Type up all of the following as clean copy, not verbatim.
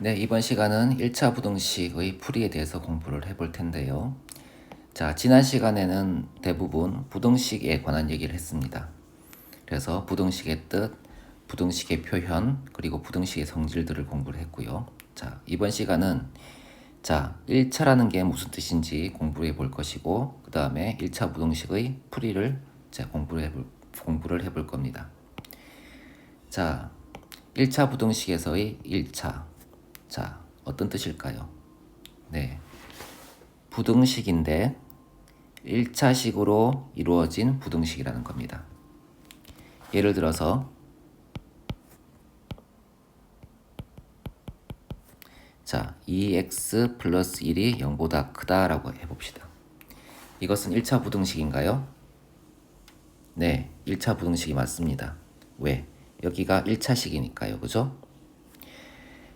네, 이번 시간은 1차 부등식의 풀이에 대해서 공부를 해볼 텐데요. 자, 지난 시간에는 대부분 부등식에 관한 얘기를 했습니다. 그래서 부등식의 뜻, 부등식의 표현, 그리고 부등식의 성질들을 공부를 했고요. 자, 이번 시간은 1차라는 게 무슨 뜻인지 공부해 볼 것이고, 그 다음에 1차 부등식의 풀이를 공부를 해볼 겁니다. 자, 1차 부등식에서의 1차. 자, 어떤 뜻일까요? 네, 부등식인데 1차식으로 이루어진 부등식이라는 겁니다. 예를 들어서 자, 2x 플러스 1이 0보다 크다라고 해봅시다. 이것은 1차 부등식인가요? 네, 1차 부등식이 맞습니다. 왜? 여기가 1차식이니까요. 그죠?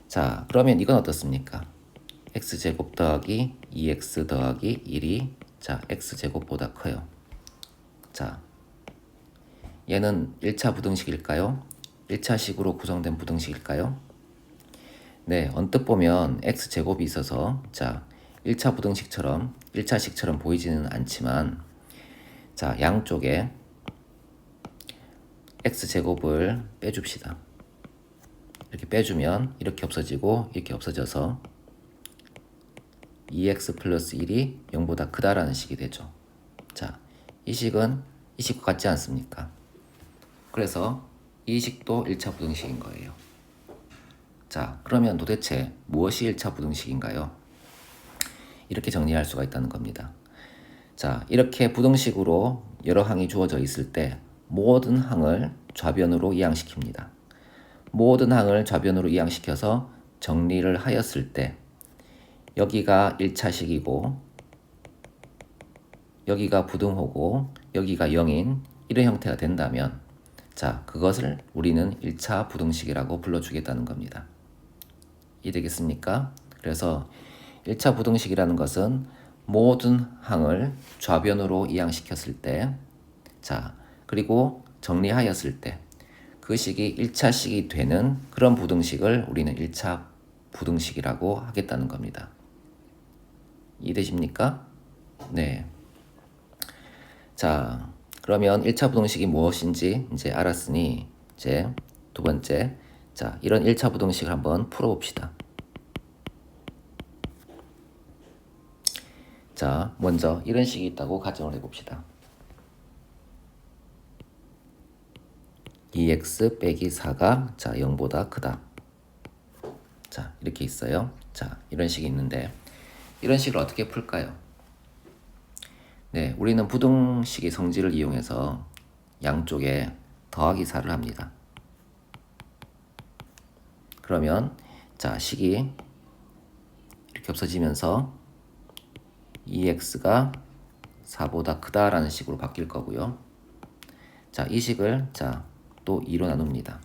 자, 그러면 이건 어떻습니까? x제곱 더하기 2x 더하기 1이 x제곱보다 커요. 자, 얘는 1차 부등식일까요? 1차식으로 구성된 부등식일까요? 네, 언뜻 보면 x제곱이 있어서 1차 부등식처럼 1차식처럼 보이지는 않지만 양쪽에 x제곱을 빼줍시다. 이렇게 빼주면 이렇게 없어지고 이렇게 없어져서 2x 플러스 1이 0보다 크다라는 식이 되죠. 자, 이 식은 이 식과 같지 않습니까? 그래서 이 식도 1차 부등식인 거예요. 자, 그러면 도대체 무엇이 1차 부등식인가요? 이렇게 정리할 수가 있다는 겁니다. 자, 이렇게 부등식으로 여러 항이 주어져 있을 때 모든 항을 좌변으로 이항시킵니다. 모든 항을 좌변으로 이항시켜서 정리를 하였을 때 여기가 1차식이고 여기가 부등호고 여기가 0인 이런 형태가 된다면 그것을 우리는 1차 부등식이라고 불러주겠다는 겁니다. 이해되겠습니까? 그래서 1차 부등식이라는 것은 모든 항을 좌변으로 이항시켰을 때 그리고 정리하였을 때 그 식이 1차식이 되는 그런 부등식을 우리는 1차 부등식이라고 하겠다는 겁니다. 이해되십니까? 네. 자, 그러면 1차 부등식이 무엇인지 이제 알았으니 이제 두 번째, 이런 1차 부등식을 한번 풀어봅시다. 자, 먼저 이런 식이 있다고 가정을 해봅시다. 2x 빼기 4가 0보다 크다. 자, 이렇게 있어요. 자, 이런 식이 있는데 이런 식을 어떻게 풀까요? 네, 우리는 부등식의 성질을 이용해서 양쪽에 더하기 4를 합니다. 그러면 식이 이렇게 없어지면서 2x가 4보다 크다라는 식으로 바뀔 거고요. 이 식을 또 2로 나눕니다.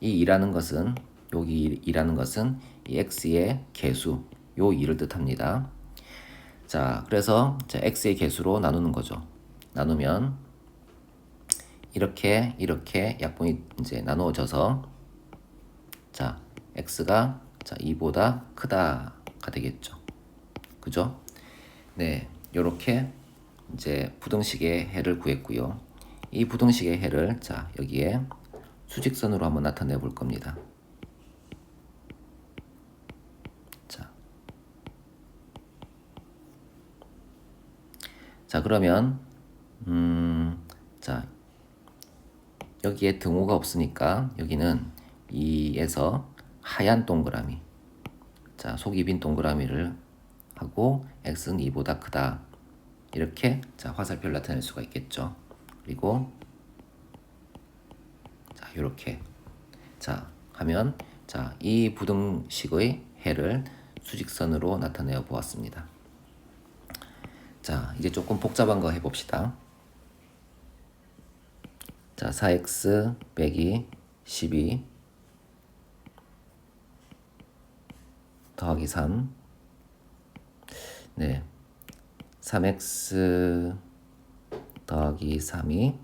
이 2라는 것은 여기 2라는 것은 이 x의 개수 요 2를 뜻합니다. 그래서 x의 개수로 나누는 거죠. 나누면 이렇게 약분이 이제 나누어져서 x가 2보다 크다가 되겠죠. 그죠? 네, 요렇게 이제 부등식의 해를 구했고요. 이 부등식의 해를 여기에 수직선으로 한번 나타내 볼 겁니다. 그러면 여기에 등호가 없으니까 여기는 2에서 하얀 동그라미 속이 빈 동그라미를 하고 x는 2보다 크다 이렇게 화살표를 나타낼 수가 있겠죠. 그리고 이렇게 하면 이 부등식의 해를 수직선으로 나타내어 보았습니다. 이제 조금 복잡한 거 해봅시다. 4x 빼기 12 더하기 3 네, 3x 더하기 3이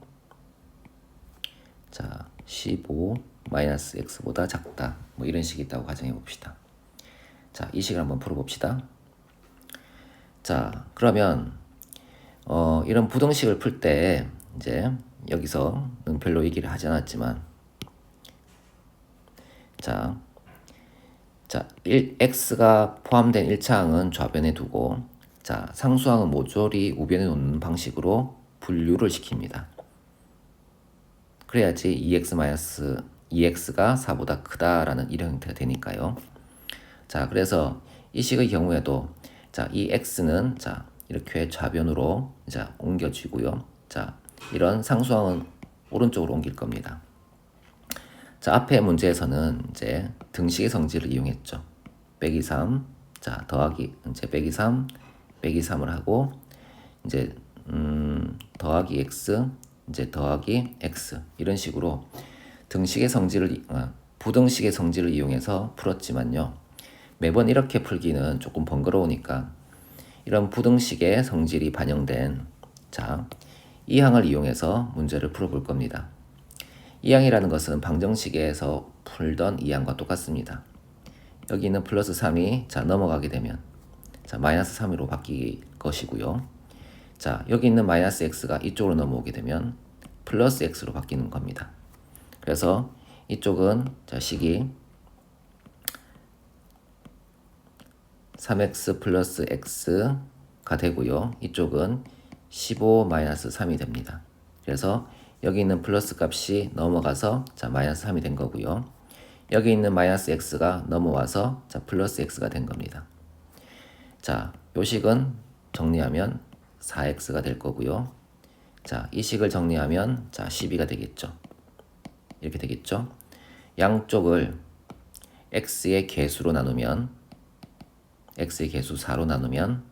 15 마이너스 x보다 작다. 뭐 이런 식이 있다고 가정해 봅시다. 자, 이 식을 한번 풀어봅시다. 자, 그러면 이런 부등식을 풀 때 이제 여기서는 별로 얘기를 하지 않았지만 자, x가 포함된 1차항은 좌변에 두고 자, 상수항은 모조리 우변에 놓는 방식으로 분류를 시킵니다. 그래야지 2x가 4보다 크다라는 이런 형태가 되니까요. 자, 그래서 이 식의 경우에도 자, 이 x는 자, 이렇게 좌변으로 자, 옮겨지고요. 자, 이런 상수항은 오른쪽으로 옮길 겁니다. 자, 앞에 문제에서는 이제 등식의 성질을 이용했죠. 빼기 3, 자, 더하기 이제 빼기 3, 빼기 3을 하고 이제 더하기 x, 이제 더하기 x 이런 식으로 등식의 성질을 부등식의 성질을 이용해서 풀었지만요. 매번 이렇게 풀기는 조금 번거로우니까 이런 부등식의 성질이 반영된 자, 이 항을 이용해서 문제를 풀어볼 겁니다. 이 항이라는 것은 방정식에서 풀던 이 항과 똑같습니다. 여기 있는 플러스 3이 자, 넘어가게 되면 자, 마이너스 3으로 바뀔 것이고요. 자, 여기 있는 마이너스 x가 이쪽으로 넘어오게 되면 플러스 x로 바뀌는 겁니다. 그래서 이쪽은 자, 식이 3x 플러스 x가 되고요. 이쪽은 15 마이너스 3이 됩니다. 그래서 여기 있는 플러스 값이 넘어가서 자, 마이너스 3이 된 거고요. 여기 있는 마이너스 x가 넘어와서 자, 플러스 x가 된 겁니다. 자, 요 식은 정리하면 4x가 될 거고요. 자, 이 식을 정리하면 자, 12가 되겠죠. 이렇게 되겠죠. 양쪽을 x의 개수로 나누면 x의 개수 4로 나누면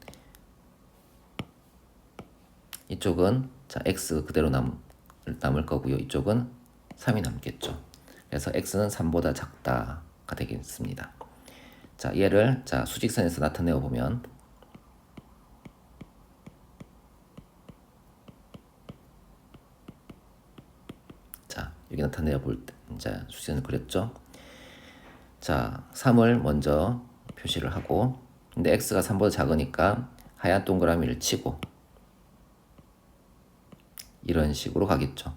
이쪽은 자, x 그대로 남을 거고요. 이쪽은 3이 남겠죠. 그래서 x는 3보다 작다가 되겠습니다. 자, 얘를 자, 수직선에서 나타내어 보면 자, 여기 나타내어 볼 때 이제 수직선을 그렸죠. 자, 3을 먼저 표시를 하고 근데 x가 3보다 작으니까 하얀 동그라미를 치고 이런 식으로 가겠죠.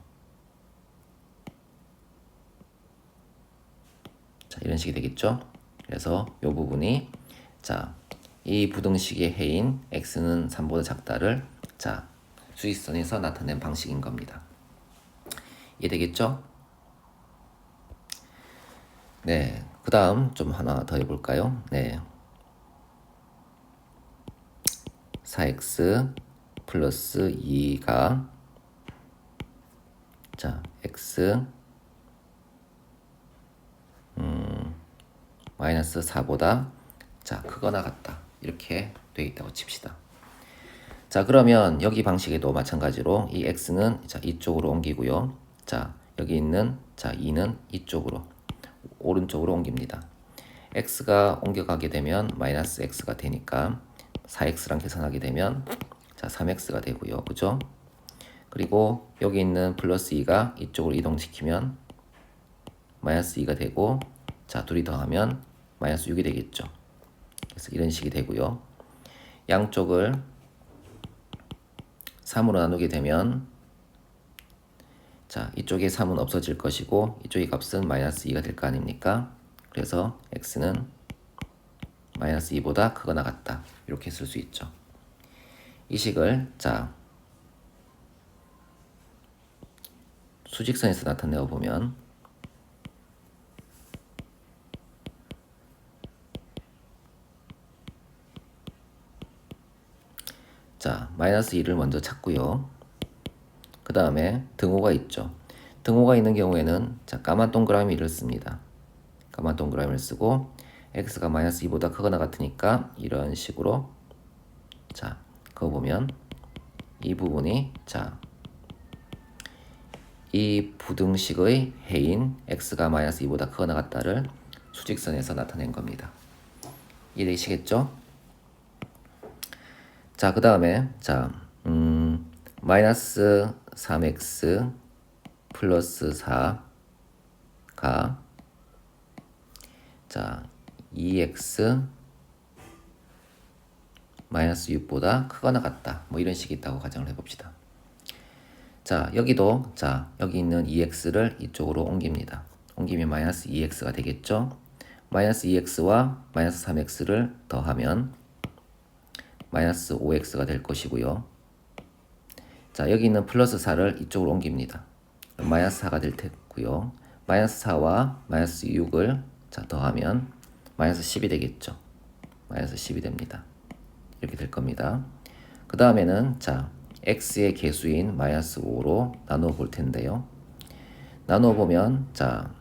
자, 이런 식이 되겠죠. 그래서 이 부분이 자, 이 부등식의 해인 x는 3보다 작다를 자, 수직선에서 나타낸 방식인 겁니다. 이해되겠죠? 네, 그 다음 좀 하나 더 해볼까요? 네, 4x 플러스 2가 자, x 마이너스 4보다 자, 크거나 같다. 이렇게 되어 있다고 칩시다. 자, 그러면 여기 방식에도 마찬가지로 이 x는 자, 이쪽으로 옮기고요. 자, 여기 있는 자, 2는 이쪽으로 오른쪽으로 옮깁니다. x가 옮겨가게 되면 마이너스 x가 되니까 4x랑 계산하게 되면 자, 3x가 되고요. 그죠? 그리고 여기 있는 플러스 2가 이쪽으로 이동시키면 마이너스 2가 되고 자, 둘이 더하면 마이너스 6이 되겠죠. 그래서 이런 식이 되고요. 양쪽을 3으로 나누게 되면 자, 이쪽에 3은 없어질 것이고 이쪽의 값은 마이너스 2가 될 거 아닙니까? 그래서 x는 마이너스 2보다 크거나 같다. 이렇게 쓸 수 있죠. 이 식을 자, 수직선에서 나타내어 보면 자, 마이너스 2를 먼저 찾고요. 그 다음에 등호가 있죠. 등호가 있는 경우에는 자, 까만 동그라미를 씁니다. 까만 동그라미를 쓰고 x가 마이너스 2보다 크거나 같으니까 이런 식으로 자, 그거 보면 이 부분이 자, 이 부등식의 해인 x가 마이너스 2보다 크거나 같다를 수직선에서 나타낸 겁니다. 이해되시겠죠? 자, 그 다음에 자, 마이너스 3x 플러스 4가 자, 2x 마이너스 6보다 크거나 같다. 뭐 이런 식이 있다고 가정을 해봅시다. 자, 여기도 자, 여기 있는 2x를 이쪽으로 옮깁니다. 옮기면 마이너스 2x가 되겠죠. 마이너스 2x와 마이너스 3x를 더하면 마이너스 5x가 될 것이고요. 자, 여기 있는 플러스 4를 이쪽으로 옮깁니다. 마이너스 4가 될 테고요. 마이너스 4와 마이너스 6을 자, 더하면 마이너스 10이 되겠죠. 마이너스 10이 됩니다. 이렇게 될 겁니다. 그 다음에는 자, x의 개수인 마이너스 5로 나누어 볼 텐데요. 나누어 보면 자,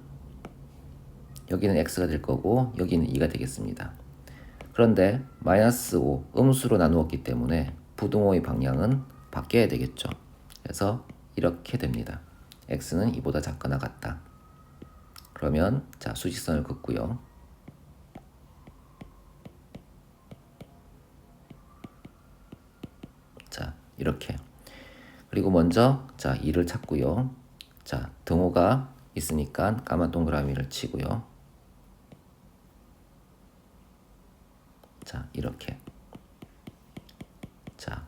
여기는 x가 될 거고 여기는 2가 되겠습니다. 그런데 마이너스 5 음수로 나누었기 때문에 부등호의 방향은 바뀌어야 되겠죠. 그래서 이렇게 됩니다. x는 2보다 작거나 같다. 그러면 자, 수직선을 긋고요. 자, 이렇게. 그리고 먼저 자, 2를 찾고요. 자, 등호가 있으니까 까만 동그라미를 치고요. 자, 이렇게. 자,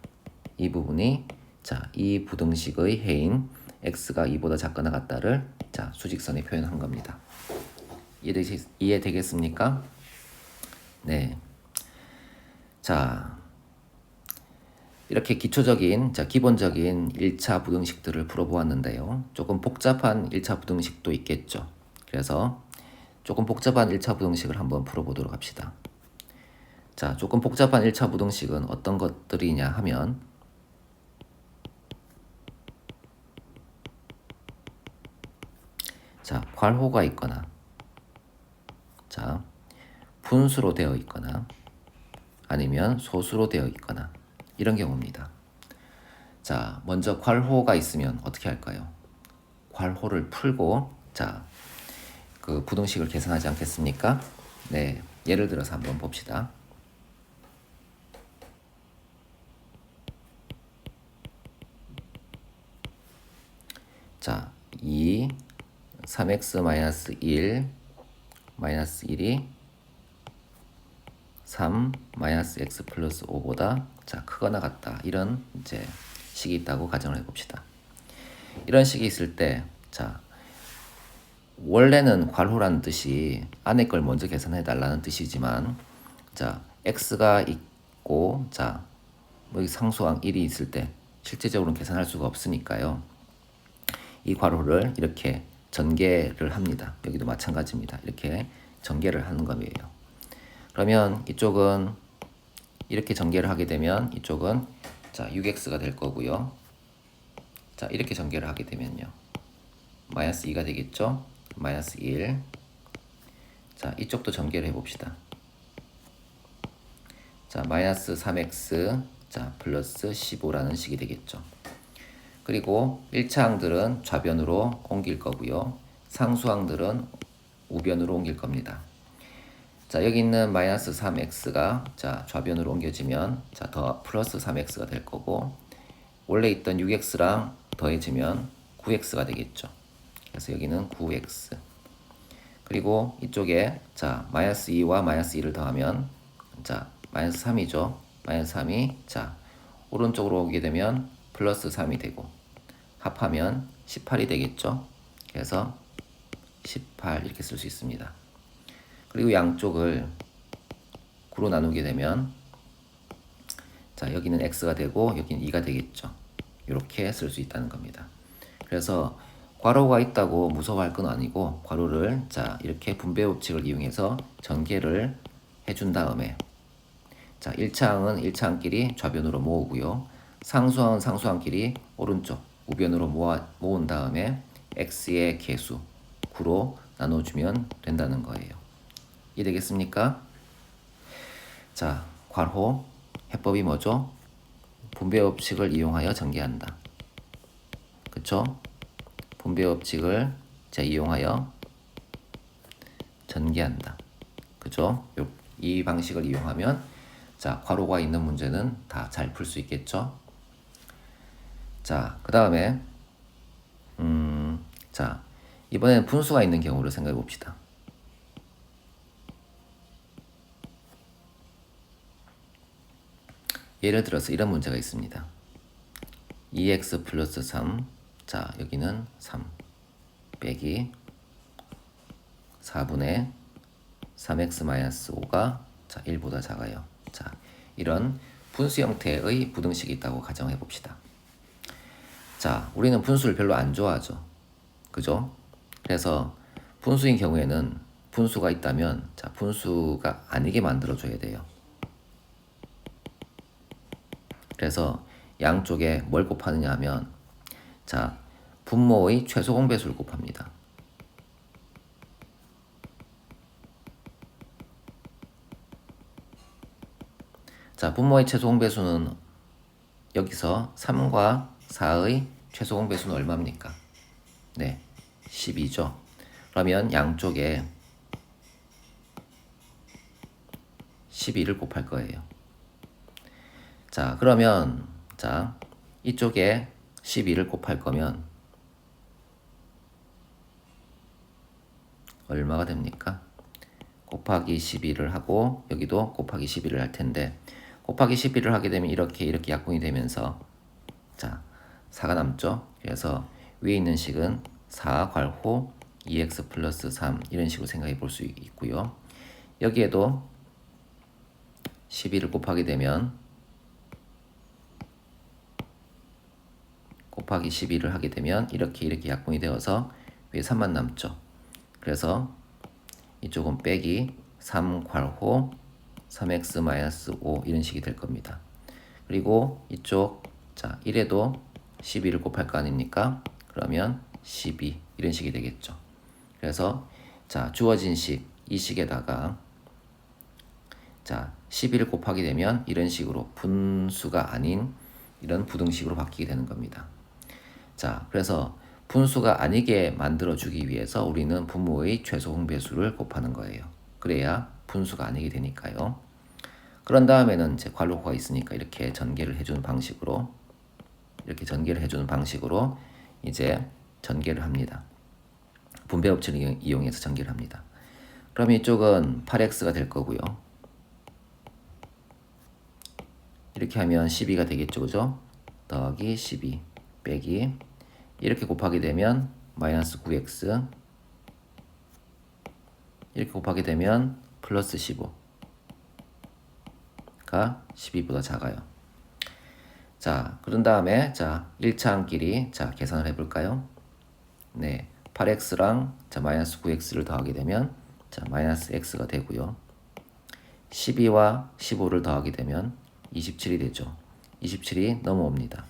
이 부분이 자, 이 부등식의 해인 x가 2보다 작거나 같다를 자, 수직선에 표현한 겁니다. 이해되겠습니까? 네. 자, 이렇게 기초적인, 자, 기본적인 1차 부등식들을 풀어보았는데요. 조금 복잡한 1차 부등식도 있겠죠. 그래서 조금 복잡한 1차 부등식을 한번 풀어보도록 합시다. 자, 조금 복잡한 1차 부등식은 어떤 것들이냐 하면 자, 괄호가 있거나 자, 분수로 되어 있거나 아니면 소수로 되어 있거나 이런 경우입니다. 자, 먼저 괄호가 있으면 어떻게 할까요? 괄호를 풀고 자, 그 부등식을 계산하지 않겠습니까? 네, 예를 들어서 한번 봅시다. 자, 2, 3x 마이너스 1, 마이너스 1이 3 마이너스 x 플러스 5보다 자, 크거나 같다. 이런 이제 식이 있다고 가정을 해봅시다. 이런 식이 있을 때 자, 원래는 괄호라는 뜻이 안에 걸 먼저 계산해 달라는 뜻이지만 자, x가 있고 자, 여기 상수항 1이 있을 때 실제적으로는 계산할 수가 없으니까요. 이 괄호를 이렇게 전개를 합니다. 여기도 마찬가지입니다. 이렇게 전개를 하는 거예요. 그러면 이쪽은 이렇게 전개를 하게 되면 이쪽은 자, 6x가 될 거고요. 자, 이렇게 전개를 하게 되면요. 마이너스 2가 되겠죠? 마이너스 1. 자, 이쪽도 전개를 해봅시다. 자, 마이너스 3x 자, 플러스 15라는 식이 되겠죠. 그리고 1차항들은 좌변으로 옮길 거고요. 상수항들은 우변으로 옮길 겁니다. 자, 여기 있는 마이너스 3x가 자, 좌변으로 옮겨지면 자, 더 플러스 3x가 될 거고 원래 있던 6x랑 더해지면 9x가 되겠죠. 그래서 여기는 9x. 그리고 이쪽에 자, 마이너스 2와 마이너스 2를 더하면 자, 마이너스 3이죠. 마이너스 3이 자, 오른쪽으로 오게 되면 플러스 3이 되고 합하면 18이 되겠죠. 그래서 18 이렇게 쓸 수 있습니다. 그리고 양쪽을 9로 나누게 되면 자, 여기는 x가 되고 여기는 2가 되겠죠. 이렇게 쓸 수 있다는 겁니다. 그래서 괄호가 있다고 무서워할 건 아니고 괄호를 자, 이렇게 분배 법칙을 이용해서 전개를 해준 다음에 자, 1차항은 1차항끼리 좌변으로 모으고요. 상수항은 상수항끼리 오른쪽 우변으로 모은 다음에 x의 개수 9로 나눠주면 된다는 거예요. 이해되겠습니까? 자, 괄호 해법이 뭐죠? 분배 법칙을 이용하여 전개한다. 그쵸? 분배 법칙을 이용하여 전개한다. 그죠? 이 방식을 이용하면 자, 괄호가 있는 문제는 다 잘 풀 수 있겠죠? 자, 그 다음에 자, 이번에는 분수가 있는 경우를 생각해 봅시다. 예를 들어서 이런 문제가 있습니다. 2x 플러스 3, 자 여기는 3 빼기 4분의 3x 마이너스 5가 자 1보다 작아요. 자 이런 분수 형태의 부등식이 있다고 가정해 봅시다. 자 우리는 분수를 별로 안 좋아하죠. 그죠? 그래서 분수인 경우에는 분수가 있다면 자 분수가 아니게 만들어 줘야 돼요. 그래서 양쪽에 뭘 곱하느냐 하면 자 분모의 최소 공배수를 곱합니다. 자 분모의 최소 공배수는 여기서 3과 4의 최소 공배수는 얼마입니까? 네 12죠. 그러면 양쪽에 12를 곱할 거예요. 자 그러면 자 이쪽에 12를 곱할 거면 얼마가 됩니까? 곱하기 12를 하고 여기도 곱하기 12를 할 텐데 곱하기 12를 하게 되면 이렇게 약분이 되면서 자 4가 남죠. 그래서 위에 있는 식은 4 괄호 2x 플러스 3 이런 식으로 생각해 볼 수 있고요. 여기에도 12를 곱하게 되면 곱하기 12를 하게 되면 이렇게 약분이 되어서 위에 3만 남죠. 그래서 이쪽은 빼기 3 괄호 3x 마이너스 5 이런 식이 될 겁니다. 그리고 이쪽 자 1에도 12를 곱할 거 아닙니까? 그러면 12 이런 식이 되겠죠. 그래서 자 주어진 식 이 식에다가 자 12를 곱하게 되면 이런 식으로 분수가 아닌 이런 부등식으로 바뀌게 되는 겁니다. 자 그래서 분수가 아니게 만들어 주기 위해서 우리는 분모의 최소 공배수를 곱하는 거예요. 그래야 분수가 아니게 되니까요. 그런 다음에는 이제 괄호가 있으니까 이렇게 전개를 해주는 방식으로 이제 전개를 합니다. 분배 법칙을 이용해서 전개를 합니다. 그러면 이쪽은 8x가 될 거고요. 이렇게 하면 12가 되겠죠, 그죠? 더하기 12 빼기 이렇게 곱하게 되면 마이너스 9x 이렇게 곱하게 되면 플러스 15가 12보다 작아요. 자 그런 다음에 자 1차 함끼리 자 계산을 해볼까요? 네 8x랑 자 마이너스 9x를 더하게 되면 자 마이너스 x가 되고요. 12와 15를 더하게 되면 27이 되죠. 27이 넘어옵니다.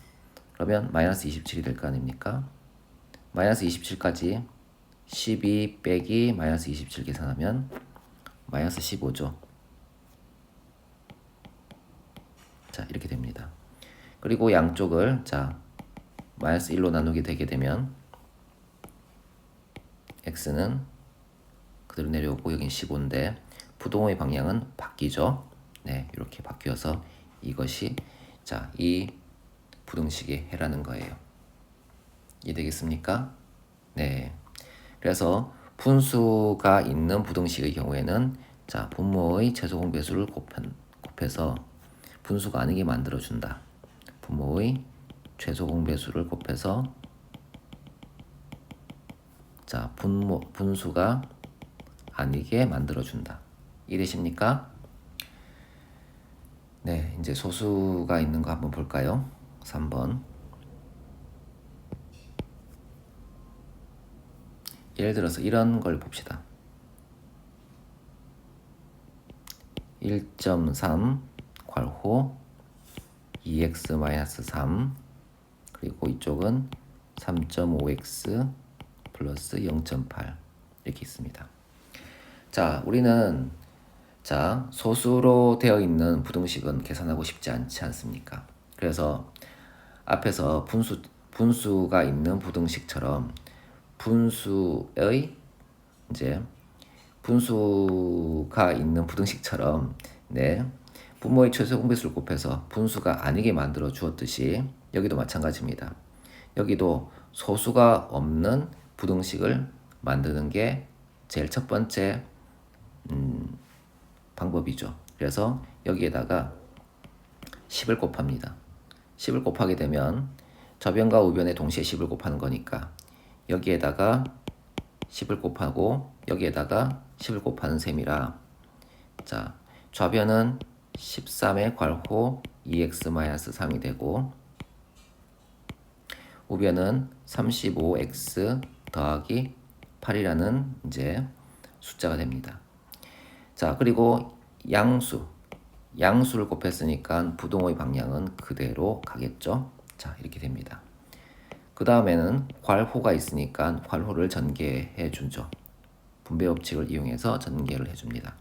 그러면 마이너스 27이 될 거 아닙니까? 마이너스 27까지 12 빼기 마이너스 27 계산하면 마이너스 15죠. 자 이렇게 됩니다. 그리고 양쪽을 자 마이너스 1로 나누게 되게 되면 x는 그대로 내려오고 여긴 15인데 부동호의 방향은 바뀌죠. 네 이렇게 바뀌어서 이것이 자 이 부등식의 해라는 거예요. 이해되겠습니까? 네. 그래서 분수가 있는 부등식의 경우에는 자 분모의 최소 공배수를 곱해서 분수가 아니게 만들어준다. 분모의 최소 공배수를 곱해서 자 분수가 아니게 만들어준다. 이해되십니까? 네, 이제 소수가 있는 거 한번 볼까요? 3번. 예를 들어서 이런 걸 봅시다. 1.3 괄호 2x-3 그리고 이쪽은 3.5x 플러스 0.8 이렇게 있습니다. 자, 우리는 자 소수로 되어 있는 부등식은 계산하고 싶지 않지 않습니까? 그래서 앞에서 분수가 있는 부등식처럼 분수가 있는 부등식처럼 네 분모의 최소 공배수를 곱해서 분수가 아니게 만들어 주었듯이 여기도 마찬가지입니다. 여기도 소수가 없는 부등식을 만드는 게 제일 첫 번째 방법이죠. 그래서 여기에다가 10을 곱합니다. 10을 곱하게 되면 저변과 우변에 동시에 10을 곱하는 거니까 여기에다가 10을 곱하고 여기에다가 10을 곱하는 셈이라, 자, 좌변은 13의 괄호 2x-3이 되고 우변은 35x 더하기 8이라는 이제 숫자가 됩니다. 자, 그리고 양수를 곱했으니까 부동호의 방향은 그대로 가겠죠. 자, 이렇게 됩니다. 그 다음에는 괄호가 있으니까 괄호를 전개해 주죠. 분배 법칙을 이용해서 전개를 해줍니다.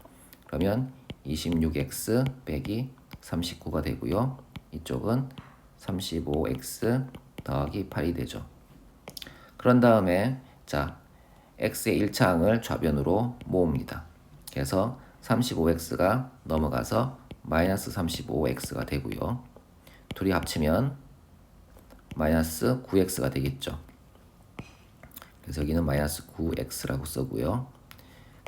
그러면 26x 빼기 39가 되고요. 이쪽은 35x 더하기 8이 되죠. 그런 다음에 자, x의 1차항을 좌변으로 모읍니다. 그래서 35x가 넘어가서 마이너스 35x가 되고요. 둘이 합치면 마이너스 9x가 되겠죠. 그래서 여기는 마이너스 9x라고 쓰고요.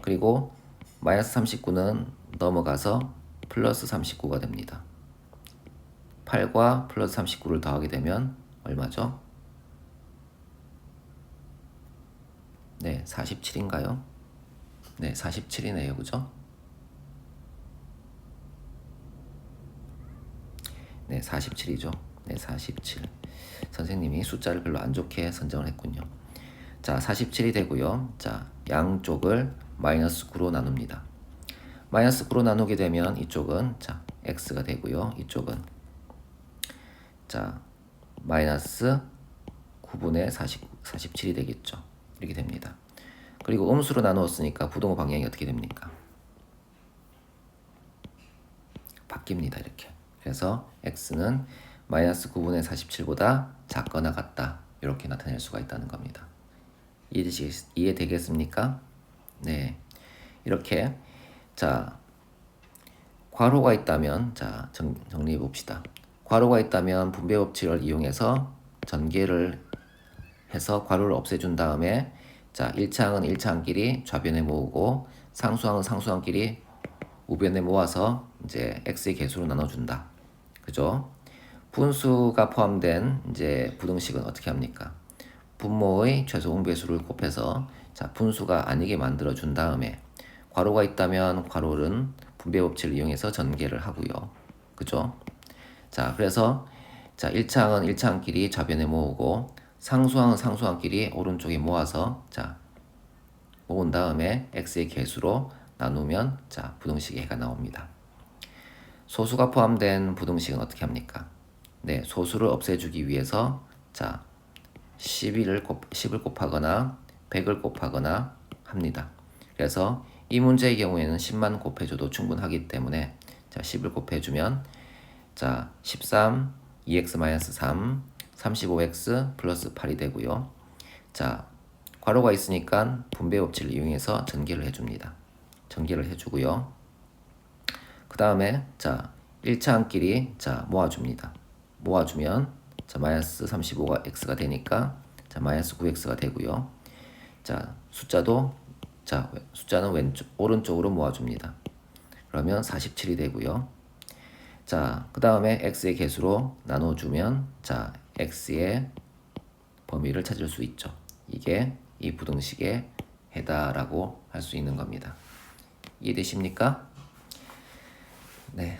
그리고 마이너스 39는 넘어가서 플러스 39가 됩니다. 8과 플러스 39를 더하게 되면 얼마죠? 네, 47인가요? 네, 47이네요. 그죠? 네, 47이죠. 네, 47. 선생님이 숫자를 별로 안 좋게 선정을 했군요. 자, 47이 되고요. 자, 양쪽을 마이너스 9로 나눕니다. 마이너스 9로 나누게 되면 이쪽은 자, x가 되고요. 이쪽은 자, 마이너스 9분의 47이 되겠죠. 이렇게 됩니다. 그리고 음수로 나누었으니까 부동호 방향이 어떻게 됩니까? 바뀝니다. 이렇게. 그래서 x는 마이너스 9분의 47보다 작거나 같다. 이렇게 나타낼 수가 있다는 겁니다. 이해되겠습니까? 네. 이렇게 자, 괄호가 있다면 자, 정리해 봅시다. 괄호가 있다면 분배 법칙을 이용해서 전개를 해서 괄호를 없애준 다음에 자, 1차항은 1차항끼리 좌변에 모으고 상수항은 상수항끼리 우변에 모아서 이제 x의 개수로 나눠준다. 그죠? 분수가 포함된 이제 부등식은 어떻게 합니까? 분모의 최소 응배수를 곱해서 자, 분수가 아니게 만들어 준 다음에 괄호가 있다면 괄호는 분배 법칙을 이용해서 전개를 하고요. 그죠? 자, 그래서 자, 1차항은 1차항끼리 좌변에 모으고 상수항은 상수항끼리 오른쪽에 모아서 자, 모은 다음에 x의 개수로 나누면 자, 부등식의 해가 나옵니다. 소수가 포함된 부등식은 어떻게 합니까? 네, 소수를 없애주기 위해서 자, 10을 곱하거나 100을 곱하거나 합니다. 그래서 이 문제의 경우에는 10만 곱해줘도 충분하기 때문에 자, 10을 곱해주면 자, 13, 2x-3, 35x 플러스 8이 되고요. 자, 괄호가 있으니까 분배 법칙을 이용해서 전개를 해줍니다. 전개를 해주고요. 그 다음에 자, 1차항끼리 자, 모아줍니다. 모아주면 자, 마이너스 35가 x가 되니까 자, 마이너스 9x가 되고요. 자, 숫자는 오른쪽으로 모아줍니다. 그러면 47이 되고요. 자, 그 다음에 x의 개수로 나눠주면 자, x의 범위를 찾을 수 있죠. 이게 이 부등식의 해다라고 할 수 있는 겁니다. 이해되십니까? 네.